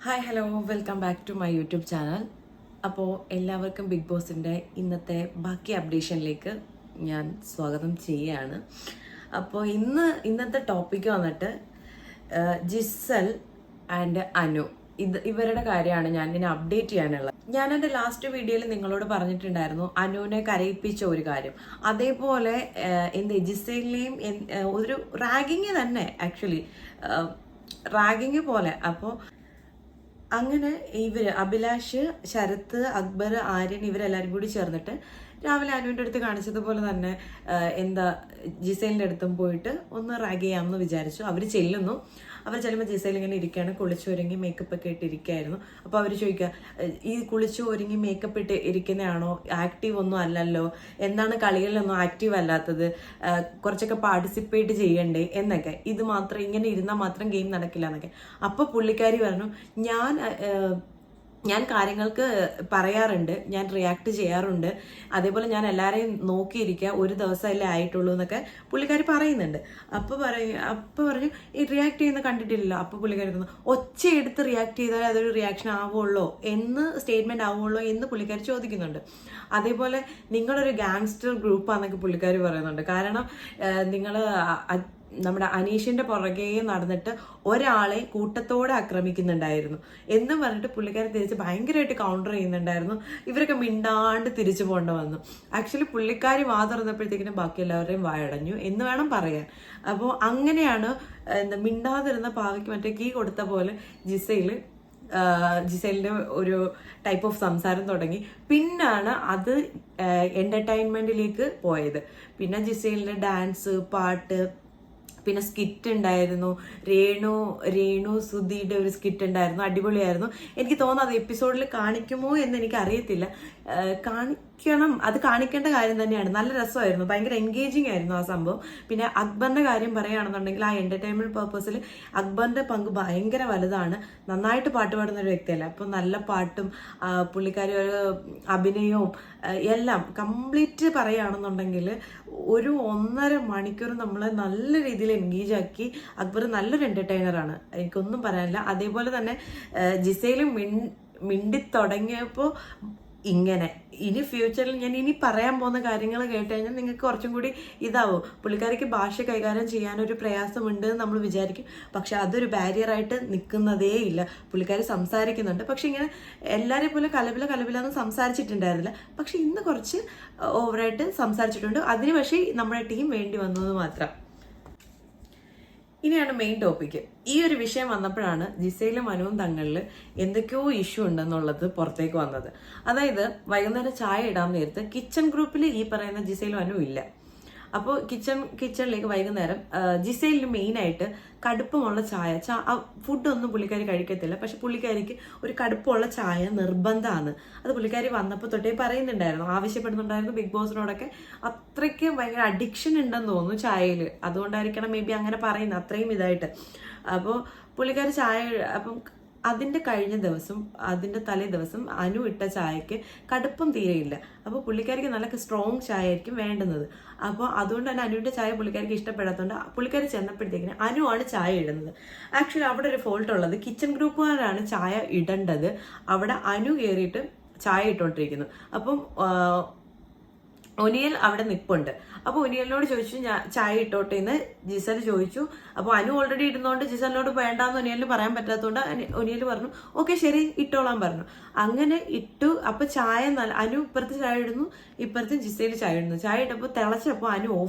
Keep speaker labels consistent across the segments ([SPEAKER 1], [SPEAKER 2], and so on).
[SPEAKER 1] Hi hello welcome back to my YouTube channel. അപ്പോൾ എല്ലാവർക്കും big ബോസിൻ്റെ ഇന്നത്തെ ബാക്കി അപ്ഡേഷനിലേക്ക് ഞാൻ സ്വാഗതം ചെയ്യുകയാണ്. അപ്പോൾ ഇന്നത്തെ ടോപ്പിക്ക് വന്നിട്ട് ജിസൽ ആൻഡ് അനു ഇവരുടെ കാര്യമാണ് ഞാൻ ഇനി അപ്ഡേറ്റ് ചെയ്യാനുള്ളത്. ഞാൻ എൻ്റെ ലാസ്റ്റ് വീഡിയോയിൽ നിങ്ങളോട് പറഞ്ഞിട്ടുണ്ടായിരുന്നു അനുവിനെ കരയിപ്പിച്ച ഒരു കാര്യം. അതേപോലെ ജിസലിനെയും ഒരു റാഗിങ് തന്നെ, ആക്ച്വലി റാഗിങ് പോലെ. അപ്പോൾ അങ്ങനെ അഭിലാഷ്, ശരത്ത്, അക്ബർ, ആര്യൻ ഇവരെല്ലാവരും കൂടി ചേർന്നിട്ട് രാവിലെ അനുവിൻ്റെ അടുത്ത് കാണിച്ചതുപോലെ തന്നെ ജിസൈലിൻ്റെ അടുത്തും പോയിട്ട് ഒന്ന് റാഗ് ചെയ്യാമെന്ന് വിചാരിച്ചു. അവർ ചെല്ലുമ്പോൾ ജിസൈൽ ഇങ്ങനെ ഇരിക്കുകയാണ്, കുളിച്ചൊരുങ്ങി മേക്കപ്പ് ഒക്കെ ഇട്ട് ഇരിക്കുകയായിരുന്നു. അപ്പോൾ അവർ ചോദിക്കുക, ഈ കുളിച്ചു ഒരുങ്ങി മേക്കപ്പ് ഇട്ട് ഇരിക്കുന്നതാണോ, ആക്റ്റീവ് ഒന്നും അല്ലല്ലോ, എന്താണ് കളികളിലൊന്നും ആക്റ്റീവ് അല്ലാത്തത്, കുറച്ചൊക്കെ പാർട്ടിസിപ്പേറ്റ് ചെയ്യണ്ടേ എന്നൊക്കെ. ഇത് മാത്രം ഇങ്ങനെ ഇരുന്നാൽ മാത്രം ഗെയിം നടക്കില്ല എന്നൊക്കെ. അപ്പോൾ പുള്ളിക്കാരി പറഞ്ഞു, ഞാൻ കാര്യങ്ങൾക്ക് പറയാറുണ്ട്, ഞാൻ റിയാക്ട് ചെയ്യാറുണ്ട്, അതേപോലെ ഞാൻ എല്ലാവരെയും നോക്കിയിരിക്കുക, ഒരു ദിവസമല്ലേ ആയിട്ടുള്ളൂ എന്നൊക്കെ പുള്ളിക്കാരി പറയുന്നുണ്ട്. അപ്പോൾ പറഞ്ഞു ഈ റിയാക്ട് ചെയ്യുന്ന കണ്ടിട്ടില്ലല്ലോ. അപ്പോൾ പുള്ളിക്കാരി പറഞ്ഞു, ഒച്ചയെടുത്ത് റിയാക്ട് ചെയ്താൽ അതൊരു റിയാക്ഷൻ ആവുള്ളൂ എന്ന്, സ്റ്റേറ്റ്മെന്റ് ആവുള്ളൂ എന്ന് പുള്ളിക്കാരി ചോദിക്കുന്നുണ്ട്. അതേപോലെ നിങ്ങളൊരു ഗാങ്സ്റ്റർ ഗ്രൂപ്പാന്നൊക്കെ പുള്ളിക്കാരി പറയുന്നുണ്ട്. കാരണം നിങ്ങൾ നമ്മുടെ അനീഷിന്റെ പുറകെ നടന്നിട്ട് ഒരാളെ കൂട്ടത്തോടെ ആക്രമിക്കുന്നുണ്ടായിരുന്നു എന്ന് പറഞ്ഞിട്ട് പുള്ളിക്കാരി തിരിച്ച് ഭയങ്കരമായിട്ട് കൗണ്ടർ ചെയ്യുന്നുണ്ടായിരുന്നു. ഇവരൊക്കെ മിണ്ടാണ്ട് തിരിച്ചു പോകേണ്ട വന്നു. ആക്ച്വലി പുള്ളിക്കാരി വാ തുറന്നപ്പോഴത്തേക്കിനും ബാക്കി എല്ലാവരെയും വായടഞ്ഞു എന്ന് വേണം പറയാൻ. അപ്പോൾ അങ്ങനെയാണ് മിണ്ടാതിരുന്ന പാവയ്ക്ക് മറ്റേ കീ കൊടുത്ത പോലെ ജിസൈലിന്റെ ഒരു ടൈപ്പ് ഓഫ് സംസാരം തുടങ്ങി. പിന്നാണ് അത് എന്റർടൈൻമെന്റിലേക്ക് പോയത്. പിന്നെ ജിസൈലിന്റെ ഡാൻസ്, പാട്ട്, പിന്നെ സ്കിറ്റ് ഉണ്ടായിരുന്നു. രേണു സുധിയുടെ ഒരു സ്കിറ്റ് ഉണ്ടായിരുന്നു, അടിപൊളിയായിരുന്നു. എനിക്ക് തോന്നുന്നു അത് എപ്പിസോഡിൽ കാണിക്കുമോ എന്ന് എനിക്ക് അറിയത്തില്ല. അത് കാണിക്കേണ്ട കാര്യം തന്നെയാണ്. നല്ല രസമായിരുന്നു, ഭയങ്കര എൻഗേജിങ് ആയിരുന്നു ആ സംഭവം. പിന്നെ അക്ബറിന്റെ കാര്യം പറയുകയാണെന്നുണ്ടെങ്കിൽ ആ എന്റർടൈൻമെന്റ് പർപ്പസിൽ അക്ബറിന്റെ പങ്ക് ഭയങ്കര വലുതാണ്. നന്നായിട്ട് പാട്ട് പാടുന്ന ഒരു വ്യക്തിയല്ല. അപ്പോൾ നല്ല പാട്ടും പുള്ളിക്കാരി ഒരു അഭിനയവും എല്ലാം കംപ്ലീറ്റ് പറയുകയാണെന്നുണ്ടെങ്കിൽ ഒരു 1.5 മണിക്കൂർ നമ്മളെ നല്ല രീതിയിൽ എൻഗേജ് ആക്കി. അക്ബർ നല്ലൊരു എന്റർടൈനറാണ്, എനിക്കൊന്നും പറയാനില്ല. അതേപോലെ തന്നെ ജിസയിലും മിണ്ടി തുടങ്ങിയപ്പോൾ ഇനി ഫ്യൂച്ചറിൽ ഞാൻ ഇനി പറയാൻ പോകുന്ന കാര്യങ്ങൾ കേട്ട് കഴിഞ്ഞാൽ നിങ്ങൾക്ക് കുറച്ചും കൂടി ഇതാവും. പുള്ളിക്കാരിക്ക് ഭാഷ കൈകാര്യം ചെയ്യാനൊരു പ്രയാസമുണ്ട് എന്ന് നമ്മൾ വിചാരിക്കും, പക്ഷെ അതൊരു ബാരിയറായിട്ട് നിൽക്കുന്നതേ ഇല്ല. പുള്ളിക്കാരി സംസാരിക്കുന്നുണ്ട്, പക്ഷെ ഇങ്ങനെ എല്ലാവരെയും പോലെ കലപില സംസാരിച്ചിട്ടുണ്ടായിരുന്നില്ല. പക്ഷെ ഇന്ന് കുറച്ച് ഓവറായിട്ട് സംസാരിച്ചിട്ടുണ്ട്. അതിന് പക്ഷേ നമ്മുടെ ടീം വേണ്ടി വന്നത് മാത്രം. ഇനിയാണ് മെയിൻ ടോപ്പിക്ക്. ഈ ഒരു വിഷയം വന്നപ്പോഴാണ് ജിസയിലും അനുവും തങ്ങളിൽ എന്തൊക്കെയോ ഇഷ്യൂ ഉണ്ടെന്നുള്ളത് പുറത്തേക്ക് വന്നത്. അതായത് വൈകുന്നേരം ചായ ഇടാൻ നേരത്ത് കിച്ചൺ ഗ്രൂപ്പിൽ ഈ പറയുന്ന ജിസയിലും അനുവും ഇല്ല. അപ്പോൾ കിച്ചണിലേക്ക് വൈകുന്നേരം ജിസയിലിന് മെയിനായിട്ട് കടുപ്പമുള്ള ചായ, ഫുഡൊന്നും പുള്ളിക്കാരി കഴിക്കത്തില്ല, പക്ഷെ പുള്ളിക്കാരിക്ക് ഒരു കടുപ്പമുള്ള ചായ നിർബന്ധമാണ്. അത് പുള്ളിക്കാരി വന്നപ്പോൾ തൊട്ടേ പറയുന്നുണ്ടായിരുന്നു, ആവശ്യപ്പെടുന്നുണ്ടായിരുന്നു ബിഗ് ബോസിനോടൊക്കെ. അത്രയ്ക്ക് ഭയങ്കര അഡിക്ഷൻ ഉണ്ടെന്ന് തോന്നുന്നു ചായയിൽ. അതുകൊണ്ടായിരിക്കണം മേ ബി അങ്ങനെ പറയുന്നത്, അത്രയും ഇതായിട്ട്. അപ്പോൾ പുള്ളിക്കാരി അപ്പം അതിൻ്റെ തലേ ദിവസം അനു ഇട്ട ചായക്ക് കടുപ്പം തീരെയില്ല. അപ്പോൾ പുള്ളിക്കാരിക്ക് നല്ല സ്ട്രോങ് ചായ ആയിരിക്കും വേണ്ടുന്നത്. അപ്പോൾ അതുകൊണ്ട് തന്നെ അനുവിൻ്റെ ചായ പുള്ളിക്കാരിക്ക് ഇഷ്ടപ്പെടാത്തതുകൊണ്ട് പുള്ളിക്കാരി ചെന്നപ്പോഴത്തേക്കിന് അനുവാണ് ചായ ഇടുന്നത്. ആക്ച്വലി അവിടെ ഒരു ഫോൾട്ട് ഉള്ളത്, കിച്ചൺ ഗ്രൂപ്പുകാരാണ് ചായ ഇടേണ്ടത്. അവിടെ അനു കയറിയിട്ട് ചായ ഇട്ടുകൊണ്ടിരിക്കുന്നു. അപ്പം ഒനിയൽ അവിടെ നിപ്പുണ്ട്. അപ്പോൾ ഒനിയലിനോട് ചോദിച്ചു, ഞാൻ ചായ ഇട്ടോട്ടെ എന്ന് ജിസൽ ചോദിച്ചു. അപ്പോൾ അനു ഓൾറെഡി ഇടുന്നതുകൊണ്ട് ജിസലിനോട് വേണ്ടാന്ന് ഒനിയലിന് പറയാൻ പറ്റാത്തതുകൊണ്ട് ഒനിയൽ പറഞ്ഞു ഓക്കെ ശരി ഇട്ടോളാൻ പറഞ്ഞു. അങ്ങനെ ഇട്ടു. അപ്പൊ ചായ അനു ഇപ്പുറത്ത് ചായ ഇടുന്നു, ഇപ്പുറത്ത് ജിസയിൽ ചായ ഇടുന്നു. ചായ ഇട്ടപ്പോൾ തിളച്ചപ്പോൾ അനു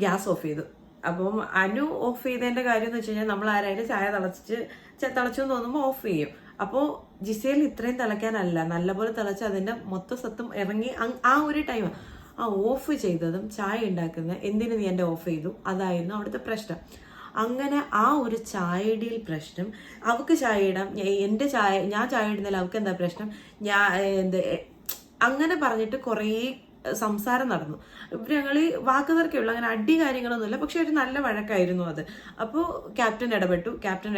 [SPEAKER 1] ഗ്യാസ് ഓഫ് ചെയ്തു. അപ്പം അനു ഓഫ് ചെയ്തതിന്റെ കാര്യം എന്ന് വെച്ച് കഴിഞ്ഞാൽ നമ്മൾ ആരായാലും ചായ തിളച്ചു എന്ന് തോന്നുമ്പോൾ ഓഫ് ചെയ്യും. അപ്പോൾ ജിസയിൽ ഇത്രയും തിളയ്ക്കാനല്ല, നല്ലപോലെ തിളച്ച് അതിന്റെ മൊത്തം സത്തും ഇറങ്ങി ആ ഒരു ടൈം ഓഫ് ചെയ്തതും ചായ ഉണ്ടാക്കുന്ന എന്തിനു നീ എന്റെ ഓഫ് ചെയ്തു, അതായിരുന്നു അവിടുത്തെ പ്രശ്നം. അങ്ങനെ ആ ഒരു ചായയുടെയിൽ പ്രശ്നം, അവക്ക് ചായ ഇടാം, ഞാൻ ചായ ഇടുന്നില്ല, അവൾക്ക് എന്താ പ്രശ്നം, അങ്ങനെ പറഞ്ഞിട്ട് കുറേ സംസാരം നടന്നു. ഞങ്ങൾ വാക്കുതർക്കുള്ളൂ, അങ്ങനെ അടി കാര്യങ്ങളൊന്നുമില്ല, പക്ഷെ ഒരു നല്ല വഴക്കായിരുന്നു അത്. അപ്പോൾ ക്യാപ്റ്റൻ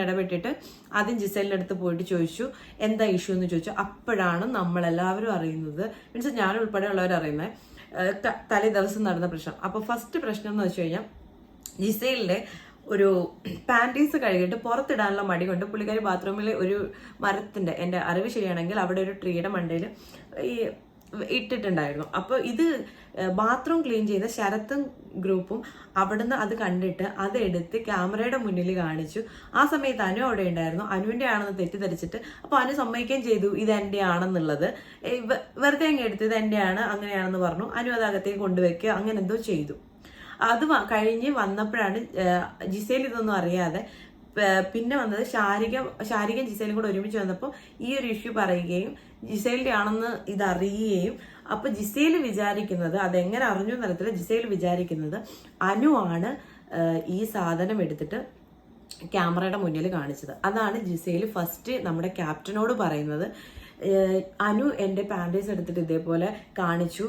[SPEAKER 1] ഇടപെട്ടിട്ട് ആദ്യം ജിസലിന്റെ അടുത്ത് പോയിട്ട് ചോദിച്ചു എന്താ ഇഷ്യൂ എന്ന് ചോദിച്ചു. അപ്പോഴാണ് നമ്മളെല്ലാവരും അറിയുന്നത്, മീൻസ് ഞാൻ ഉൾപ്പെടെ ഉള്ളവർ അറിയുന്നത്, തലേ ദിവസം നടന്ന പ്രശ്നം. അപ്പോൾ ഫസ്റ്റ് പ്രശ്നം എന്ന് വെച്ച് കഴിഞ്ഞാൽ ജിസയിലിന്റെ ഒരു പാൻറ്റീസ് കഴുകിയിട്ട് പുറത്തിടാനുള്ള മടി കൊണ്ട് പുള്ളിക്കാരി ബാത്റൂമിൽ ഒരു മരത്തിന്റെ, എൻ്റെ അറിവ് ശരിയാണെങ്കിൽ അവിടെ ഒരു ട്രീയുടെ മണ്ടയിൽ ഈ ഇട്ടിട്ടുണ്ടായിരുന്നു. അപ്പോൾ ഇത് ബാത്റൂം ക്ലീൻ ചെയ്ത ശരത്തും ഗ്രൂപ്പും അവിടുന്ന് അത് കണ്ടിട്ട് അതെടുത്ത് ക്യാമറയുടെ മുന്നിൽ കാണിച്ചു. ആ സമയത്ത് അനു അവിടെ ഉണ്ടായിരുന്നു. അനുവിന്റെ ആണെന്ന് തെറ്റിദ്ധരിച്ചിട്ട് അപ്പോൾ അനു സമ്മതിക്കുകയും ചെയ്തു ഇത് എൻ്റെ ആണെന്നുള്ളത്. വെറുതെ അങ്ങ് എടുത്ത് ഇത് എൻ്റെ ആണ് അങ്ങനെയാണെന്ന് പറഞ്ഞു. അനു അത് അകത്തേക്ക് കൊണ്ടുവയ്ക്കുക അങ്ങനെ എന്തോ ചെയ്തു. അത് കഴിഞ്ഞ് വന്നപ്പോഴാണ് ജിസേൽ ഇതൊന്നും അറിയാതെ പിന്നെ വന്നത് ശാരികയും ജിസേലും കൂടെ ഒരുമിച്ച് വന്നപ്പോൾ ഈ ഒരു ഇഷ്യൂ പറയുകയും ജിസേലിന്റെ ആണെന്ന് ഇതറിയുകയും, അപ്പൊ ജിസേൽ വിചാരിക്കുന്നത്, അതെങ്ങനെ അറിഞ്ഞു എന്നറിയത്തില്ല, ജിസേൽ വിചാരിക്കുന്നത് അനു ആണ് ഈ സാധനം എടുത്തിട്ട് ക്യാമറയുടെ മുന്നിൽ കാണിച്ചത്. അതാണ് ജിസേൽ ഫസ്റ്റ് നമ്മുടെ ക്യാപ്റ്റനോട് പറയുന്നത്. അനു എൻ്റെ പാൻറ്റീസ് എടുത്തിട്ട് ഇതേപോലെ കാണിച്ചു,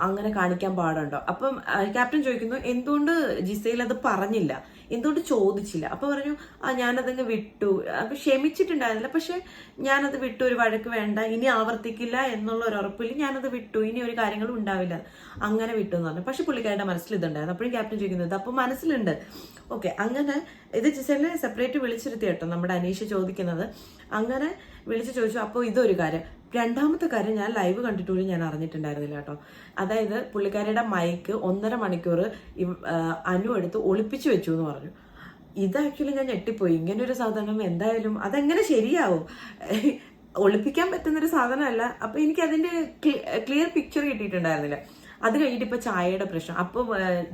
[SPEAKER 1] അങ്ങനെ കാണിക്കാൻ പാടുണ്ടോ? അപ്പം ക്യാപ്റ്റൻ ചോദിക്കുന്നു എന്തുകൊണ്ട് ജിസേൽ അത് പറഞ്ഞില്ല, എന്തുകൊണ്ട് ചോദിച്ചില്ല? അപ്പൊ പറഞ്ഞു ഞാനതങ്ങ് വിട്ടു, അപ്പൊ ക്ഷമിച്ചിട്ടുണ്ടായിരുന്നില്ല, പക്ഷെ ഞാനത് വിട്ടു, ഒരു വഴക്ക് വേണ്ട, ഇനി ആവർത്തിക്കില്ല എന്നുള്ള ഒരു ഉറപ്പിൽ ഞാനത് വിട്ടു, ഇനി ഒരു കാര്യങ്ങളും ഉണ്ടാവില്ല, അങ്ങനെ വിട്ടു എന്ന് പറഞ്ഞു. പക്ഷെ പുള്ളിക്കാരുടെ മനസ്സിൽ ഇതുണ്ടായിരുന്നു. അപ്പോഴും ക്യാപ്റ്റൻ ചോദിക്കുന്നത് അപ്പൊ മനസ്സിലുണ്ട്. ഓക്കെ, അങ്ങനെ ഇത് ജിസേലിനെ സെപ്പറേറ്റ് വിളിച്ചിരുത്തി കേട്ടോ നമ്മുടെ അനീഷ് ചോദിക്കുന്നത്. അങ്ങനെ വിളിച്ച് ചോദിച്ചു. അപ്പോൾ ഇതൊരു കാര്യം. രണ്ടാമത്തെ കാര്യം, ഞാൻ ലൈവ് കണ്ടിട്ടുപോലും ഞാൻ അറിഞ്ഞിട്ടുണ്ടായിരുന്നില്ല കേട്ടോ. അതായത് പുള്ളിക്കാരിയുടെ മൈക്ക് 1.5 മണിക്കൂർ അനു എടുത്ത് ഒളിപ്പിച്ചു വെച്ചു എന്ന് പറഞ്ഞു. ഇത് ആക്ച്വലി ഞാൻ ഞെട്ടിപ്പോയി. ഇങ്ങനെ ഒരു സാധനം എന്തായാലും അതെങ്ങനെ ശരിയാവും? ഒളിപ്പിക്കാൻ പറ്റുന്നൊരു സാധനമല്ല. അപ്പൊ എനിക്ക് അതിന്റെ ക്ലിയർ പിക്ചർ കിട്ടിയിട്ടുണ്ടായിരുന്നില്ല. അത് കഴിഞ്ഞിട്ട് ഇപ്പൊ ചായയുടെ പ്രശ്നം. അപ്പൊ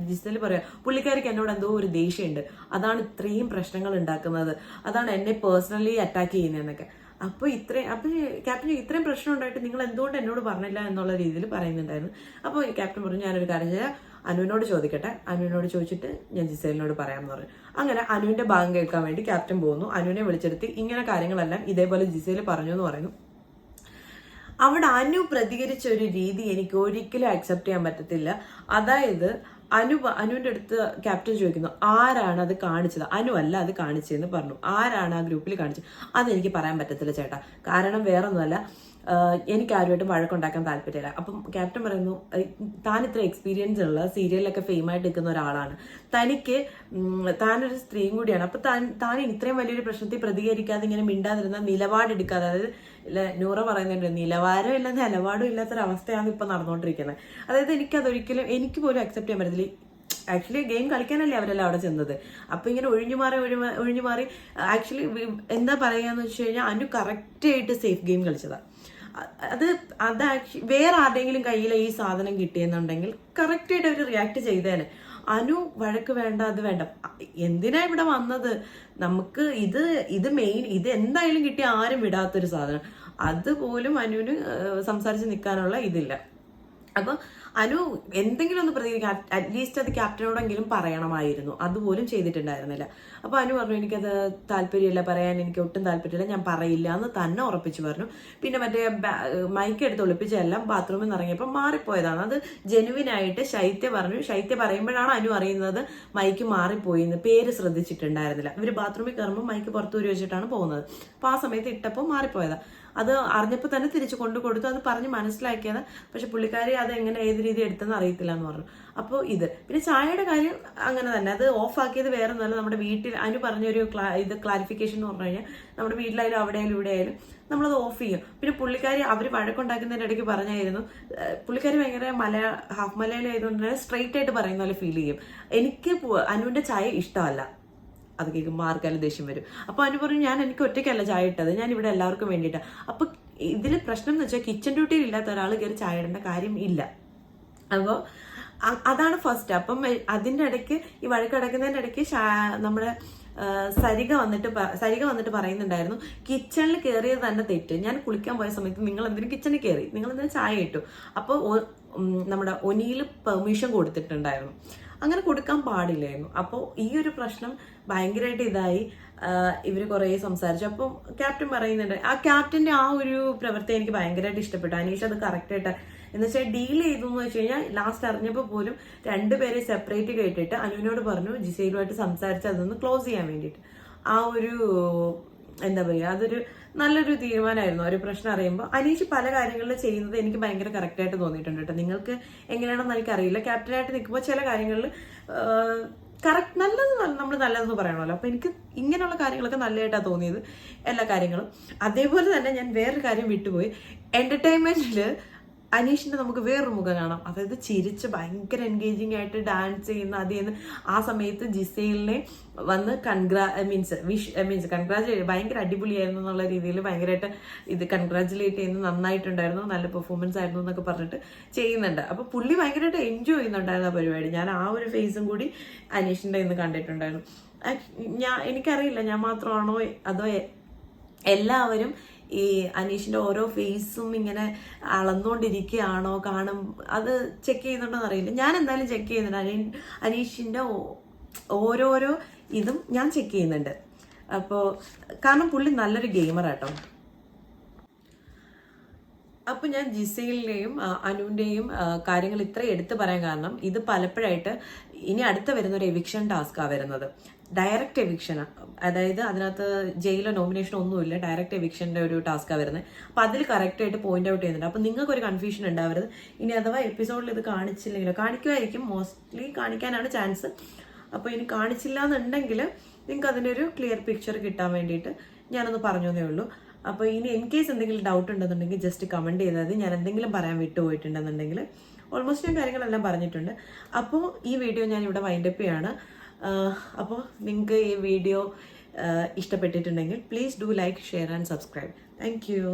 [SPEAKER 1] ജിസേൽ പറയാ പുള്ളിക്കാരിക്ക് എന്നോട് എന്തോ ഒരു ദേഷ്യമുണ്ട്, അതാണ് ഇത്രയും പ്രശ്നങ്ങൾ ഉണ്ടാക്കുന്നത്, അതാണ് എന്നെ പേഴ്സണലി അറ്റാക്ക് ചെയ്യുന്നതെന്നൊക്കെ. അപ്പൊ ക്യാപ്റ്റൻ ഇത്രയും പ്രശ്നം ഉണ്ടായിട്ട് നിങ്ങൾ എന്തുകൊണ്ട് എന്നോട് പറഞ്ഞില്ല എന്നുള്ള രീതിയിൽ പറയുന്നുണ്ടായിരുന്നു. അപ്പോൾ ക്യാപ്റ്റൻ പറഞ്ഞു ഞാനൊരു കാര്യം ചെയ്യാം, അനുവിനോട് ചോദിക്കട്ടെ, അനുവിനോട് ചോദിച്ചിട്ട് ഞാൻ ജിസേലിനോട് പറയാമെന്ന് പറഞ്ഞു. അങ്ങനെ അനുവിന്റെ ഭാഗം കേൾക്കാൻ വേണ്ടി ക്യാപ്റ്റൻ പോകുന്നു. അനുവിനെ വിളിച്ചെടുത്ത് ഇങ്ങനെ കാര്യങ്ങളെല്ലാം ഇതേപോലെ ജിസേൽ പറഞ്ഞു എന്ന് പറയുന്നു. അവിടെ അനു പ്രതികരിച്ച ഒരു രീതി എനിക്ക് ഒരിക്കലും അക്സെപ്റ്റ് ചെയ്യാൻ പറ്റത്തില്ല. അതായത് അനുവിന്റെ അടുത്ത് ക്യാപ്റ്റൻ ചോദിക്കുന്നു ആരാണ് അത് കാണിച്ചത്? അനു അല്ല അത് കാണിച്ചതെന്ന് പറഞ്ഞു. ആരാണ് ആ ഗ്രൂപ്പിൽ കാണിച്ചത്? അതെനിക്ക് പറയാൻ പറ്റത്തില്ല ചേട്ടാ, കാരണം വേറൊന്നുമല്ല, എനിക്ക് ആരുമായിട്ടും വഴക്കുണ്ടാക്കാൻ താല്പര്യമില്ല. അപ്പം ക്യാപ്റ്റൻ പറയുന്നു താൻ ഇത്ര എക്സ്പീരിയൻസ് ഉള്ള സീരിയലിലൊക്കെ ഫെയിമായിട്ട് നിൽക്കുന്ന ഒരാളാണ്, താനൊരു സ്ത്രീയും കൂടിയാണ്. അപ്പൊ താൻ ഇത്രയും വലിയൊരു പ്രശ്നത്തിൽ പ്രതികരിക്കാതെ ഇങ്ങനെ മിണ്ടാതിരുന്ന നിലപാടെടുക്കാതെ, അതായത് നൂറ പറയുന്നുണ്ട് നിലവാരം ഇല്ല നിലപാടും ഇല്ലാത്തൊരവസ്ഥയാണ് ഇപ്പൊ നടന്നുകൊണ്ടിരിക്കുന്നത്. അതായത് എനിക്ക് പോലും അക്സെപ്റ്റ് ചെയ്യാൻ പറ്റത്തില്ല. ആക്ച്വലി ഗെയിം കളിക്കാനല്ലേ അവരെല്ലാം അവിടെ ചെന്നത്. അപ്പൊ ഇങ്ങനെ ഒഴിഞ്ഞു മാറി ആക്ച്വലി എന്താ പറയാന്ന് വെച്ച് കഴിഞ്ഞാൽ അനു കറക്റ്റ് ആയിട്ട് സേഫ് ഗെയിം കളിച്ചതാ. അത് ആക്ച്വലി വേറെ ആരുടെയെങ്കിലും കയ്യിൽ ഈ സാധനം കിട്ടിയെന്നുണ്ടെങ്കിൽ കറക്റ്റ് ആയിട്ട് അവർ റിയാക്ട് ചെയ്തേനെ. അനു വഴക്ക് വേണ്ട, അത് വേണ്ട, എന്തിനാ ഇവിടെ വന്നത്? നമുക്ക് ഇത് മെയിൻ, ഇത് എന്തായാലും കിട്ടിയ ആരും വിടാത്തൊരു സാധനം, അതുപോലും അനുവിന് സംസാരിച്ച് നിൽക്കാനുള്ള ഇതില്ല. അപ്പൊ അനു എന്തെങ്കിലും ഒന്ന് പ്രതികരിക്കാം, അറ്റ്ലീസ്റ്റ് അത് ക്യാപ്റ്റനോടെങ്കിലും പറയണമായിരുന്നു. അതുപോലും ചെയ്തിട്ടുണ്ടായിരുന്നില്ല. അപ്പൊ അനു പറഞ്ഞു എനിക്കത് താല്പര്യമില്ല, പറയാൻ എനിക്ക് ഒട്ടും താല്പര്യമില്ല, ഞാൻ പറയില്ല എന്ന് തന്നെ ഉറപ്പിച്ചു പറഞ്ഞു. പിന്നെ മറ്റേ മൈക്ക് എടുത്ത് ഒളിപ്പിച്ചെല്ലാം ബാത്റൂമിൽ നിന്ന് ഇറങ്ങിയപ്പോൾ മാറിപ്പോയതാണ്. അത് ജെനുവിനായിട്ട് ശൈത്യ പറഞ്ഞു. ശൈത്യ പറയുമ്പോഴാണ് അനു അറിയുന്നത് മൈക്ക് മാറിപ്പോയി എന്ന്. പേര് ശ്രദ്ധിച്ചിട്ടുണ്ടായിരുന്നില്ല. ഇവര് ബാത്റൂമിൽ കയറുമ്പോൾ മൈക്ക് പുറത്തൂരി വെച്ചിട്ടാണ് പോകുന്നത്. അപ്പൊ ആ സമയത്ത് ഇട്ടപ്പോൾ മാറിപ്പോയതാ. അത് അറിഞ്ഞപ്പോൾ തന്നെ തിരിച്ചു കൊടുത്തു. അത് പറഞ്ഞ് മനസ്സിലാക്കിയത്. പക്ഷെ പുള്ളിക്കാരി അത് എങ്ങനെ ഏത് രീതി എടുത്തെന്ന് അറിയത്തില്ല എന്ന് പറഞ്ഞു. അപ്പോൾ പിന്നെ ചായയുടെ കാര്യം അങ്ങനെ തന്നെ. അത് ഓഫ് ആക്കിയത് വേറെ ഒന്നുമല്ല, നമ്മുടെ വീട്ടിൽ അനു പറഞ്ഞൊരു ക്ലാരിഫിക്കേഷൻ എന്ന് പറഞ്ഞു കഴിഞ്ഞാൽ നമ്മുടെ വീട്ടിലായാലും അവിടെയായാലും ഇവിടെ ആയാലും നമ്മളത് ഓഫ് ചെയ്യും. പിന്നെ പുള്ളിക്കാരി അവർ വഴക്കുണ്ടാക്കുന്നതിൻ്റെ ഇടയ്ക്ക് പറഞ്ഞായിരുന്നു, പുള്ളിക്കാരി ഭയങ്കര ഹാഫ് മലയാളം ആയതുകൊണ്ട് സ്ട്രെയിറ്റ് ആയിട്ട് പറയുന്ന പോലെ ഫീൽ ചെയ്യും. എനിക്ക് അനുവിന്റെ ചായ ഇഷ്ടമല്ല, അത് കേൾക്കുമ്പോൾ ആർക്കാലും ദേഷ്യം വരും. അപ്പൊ അനു പറഞ്ഞു എനിക്ക് ഒറ്റയ്ക്കല്ല ചായ ഇട്ടത്, ഞാൻ ഇവിടെ എല്ലാവർക്കും വേണ്ടിയിട്ടാണ്. അപ്പൊ ഇതിൽ പ്രശ്നം എന്ന് വെച്ചാൽ കിച്ചൺ ഡ്യൂട്ടിയിൽ ഇല്ലാത്ത ഒരാൾ കയറി ചായ ഇടേണ്ട കാര്യം ഇല്ല. അപ്പോൾ അതാണ് ഫസ്റ്റ്. അപ്പം അതിൻ്റെ ഇടയ്ക്ക് ഈ വഴക്കടക്കുന്നതിൻ്റെ ഇടയ്ക്ക് നമ്മുടെ സരിക വന്നിട്ട് പറയുന്നുണ്ടായിരുന്നു കിച്ചണിൽ കയറിയത് തന്നെ തെറ്റ്, ഞാൻ കുളിക്കാൻ പോയ സമയത്ത് നിങ്ങൾ എന്തിനും കിച്ചണിൽ കയറി, നിങ്ങൾ എന്തിനും ചായ ഇട്ടു. അപ്പോൾ നമ്മുടെ ഒനിയിൽ പെർമിഷൻ കൊടുത്തിട്ടുണ്ടായിരുന്നു, അങ്ങനെ കൊടുക്കാൻ പാടില്ലായിരുന്നു. അപ്പോൾ ഈ ഒരു പ്രശ്നം ഭയങ്കരമായിട്ട് ഇതായി. ഇവർ കുറേ സംസാരിച്ചു. അപ്പം ക്യാപ്റ്റൻ പറയുന്നുണ്ട്, ആ ക്യാപ്റ്റന്റെ ആ ഒരു പ്രവൃത്തി എനിക്ക് ഭയങ്കരമായിട്ട് ഇഷ്ടപ്പെട്ടു. അനീഷ് അത് കറക്റ്റായിട്ട് എന്ന് വെച്ചാൽ ഡീൽ ചെയ്തു എന്ന് വെച്ച് കഴിഞ്ഞാൽ ലാസ്റ്റ് അറിഞ്ഞപ്പോൾ പോലും രണ്ടുപേരെ സെപ്പറേറ്റ് കേട്ടിട്ട് അനുവിനോട് പറഞ്ഞു ജിസേലുമായിട്ട് സംസാരിച്ച് അതൊന്ന് ക്ലോസ് ചെയ്യാൻ വേണ്ടിയിട്ട്. ആ ഒരു എന്താ പറയുക, അതൊരു നല്ലൊരു തീരുമാനമായിരുന്നു. ഒരു പ്രശ്നം അറിയുമ്പോൾ അനീഷ് പല കാര്യങ്ങളിൽ ചെയ്യുന്നത് എനിക്ക് ഭയങ്കര കറക്റ്റായിട്ട് തോന്നിയിട്ടുണ്ട് കേട്ടോ. നിങ്ങൾക്ക് എങ്ങനെയാണെന്ന് എനിക്കറിയില്ല. ക്യാപ്റ്റനായിട്ട് നിൽക്കുമ്പോൾ ചില കാര്യങ്ങളിൽ കറക്റ്റ് നല്ലത് നമ്മൾ നല്ലതെന്ന് പറയണമല്ലോ. അപ്പോൾ എനിക്ക് ഇങ്ങനെയുള്ള കാര്യങ്ങളൊക്കെ നല്ലതായിട്ടാണ് തോന്നിയത് എല്ലാ കാര്യങ്ങളും. അതേപോലെ തന്നെ ഞാൻ വേറൊരു കാര്യം വിട്ടുപോയി. എൻ്റർടൈൻമെൻറ്റിൽ അനീഷിൻ്റെ നമുക്ക് വേറൊരു മുഖം കാണാം. അതായത് ചിരിച്ച് ഭയങ്കര എൻഗേജിങ് ആയിട്ട് ഡാൻസ് ചെയ്യുന്ന അതിന്ന് ആ സമയത്ത് ജിസൈലിനെ വന്ന് കൺഗ്രാജുലേറ്റ് ഭയങ്കര അടിപൊളിയായിരുന്നു എന്നുള്ള രീതിയിൽ ഭയങ്കരമായിട്ട് ഇത് കൺഗ്രാജുലേറ്റ് ചെയ്യുന്നത് നന്നായിട്ടുണ്ടായിരുന്നു, നല്ല പെർഫോമൻസ് ആയിരുന്നു എന്നൊക്കെ പറഞ്ഞിട്ട് ചെയ്യുന്നുണ്ട്. അപ്പോൾ പുള്ളി ഭയങ്കരമായിട്ട് എൻജോയ് ചെയ്യുന്നുണ്ടായിരുന്നു ആ പരിപാടി. ഞാൻ ആ ഒരു ഫേസും കൂടി അനീഷിൻ്റെ ഇന്ന് കണ്ടിട്ടുണ്ടായിരുന്നു. എനിക്കറിയില്ല ഞാൻ മാത്രമാണോ അതോ എല്ലാവരും ഈ അനീഷിൻ്റെ ഓരോ ഫേസും ഇങ്ങനെ അളന്നുകൊണ്ടിരിക്കുകയാണോ കാണും, അത് ചെക്ക് ചെയ്യുന്നുണ്ടോ എന്നറിയില്ല. ഞാൻ എന്തായാലും ചെക്ക് ചെയ്യുന്നുണ്ട്. അനീഷിൻ്റെ ഓരോരോ ഇതും ഞാൻ ചെക്ക് ചെയ്യുന്നുണ്ട്. അപ്പോൾ കാരണം പുള്ളി നല്ലൊരു ഗെയിമറാട്ടോ. അപ്പോൾ ഞാൻ ജിസയിലിൻ്റെയും അനുവിൻ്റെയും കാര്യങ്ങൾ ഇത്ര എടുത്തു പറയാൻ കാരണം ഇത് പലപ്പോഴായിട്ട് ഇനി അടുത്ത വരുന്നൊരു എവിക്ഷൻ ടാസ്ക്കാണ് വരുന്നത്. ഡയറക്റ്റ് എവിക്ഷനാണ്. അതായത് അതിനകത്ത് ജയിലോ നോമിനേഷനോ ഒന്നുമില്ല, ഡയറക്റ്റ് എവിക്ഷൻ്റെ ഒരു ടാസ്ക്കാണ് വരുന്നത്. അപ്പോൾ അതിൽ കറക്റ്റായിട്ട് പോയിന്റ് ഔട്ട് ചെയ്യുന്നുണ്ട്. അപ്പോൾ നിങ്ങൾക്കൊരു കൺഫ്യൂഷൻ ഉണ്ടാവരുത്. ഇനി അഥവാ എപ്പിസോഡിൽ ഇത് കാണിച്ചില്ലെങ്കിലോ, കാണിക്കുമായിരിക്കും, മോസ്റ്റ്ലി കാണിക്കാനാണ് ചാൻസ്. അപ്പോൾ ഇനി കാണിച്ചില്ല എന്നുണ്ടെങ്കിൽ നിങ്ങൾക്ക് അതിൻ്റെ ഒരു ക്ലിയർ പിക്ചർ കിട്ടാൻ വേണ്ടിയിട്ട് ഞാനൊന്ന് പറഞ്ഞതേ ഉള്ളൂ. അപ്പോൾ ഇനി ഇൻ കേസ് എന്തെങ്കിലും ഡൗട്ട് ഉണ്ടെന്നുണ്ടെങ്കിൽ ജസ്റ്റ് കമൻറ്റ് ചെയ്താൽ മതി. ഞാൻ എന്തെങ്കിലും പറയാൻ വിട്ടുപോയിട്ടുണ്ടെന്നുണ്ടെങ്കിൽ ഓൾമോസ്റ്റ് ഞാൻ കാര്യങ്ങളെല്ലാം പറഞ്ഞിട്ടുണ്ട്. അപ്പോൾ ഈ വീഡിയോ ഞാൻ ഇവിടെ വൈൻഡപ്പ് ചെയ്യാണ്. അപ്പോൾ നിങ്ങൾക്ക് ഈ വീഡിയോ ഇഷ്ടപ്പെട്ടിട്ടുണ്ടെങ്കിൽ please do like, share and subscribe. Thank you.